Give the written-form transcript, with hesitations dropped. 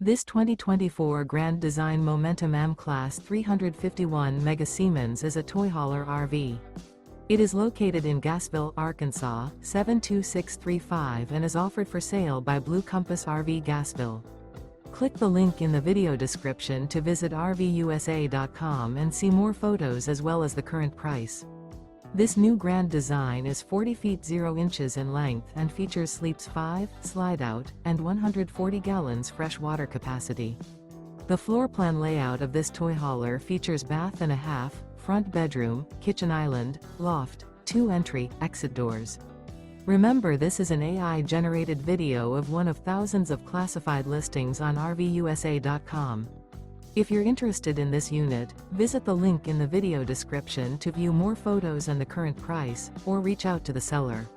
This 2024 Grand Design Momentum M Class 351 Mega Siemens is a toy hauler RV. It is located in Gassville, Arkansas, 72635 and is offered for sale by Blue Compass RV Gassville. Click the link in the video description to visit RVUSA.com and see more photos as well as the current price. This new grand design is 40 feet 0 inches in length and features sleeps 5, Slideout, and 140 gallons fresh water capacity. The floor plan layout of this toy hauler features bath and a half, front bedroom, kitchen island, loft, 2 entry, exit doors. Remember, this is an AI-generated video of one of thousands of classified listings on RVUSA.com. If you're interested in this unit, visit the link in the video description to view more photos and the current price, or reach out to the seller.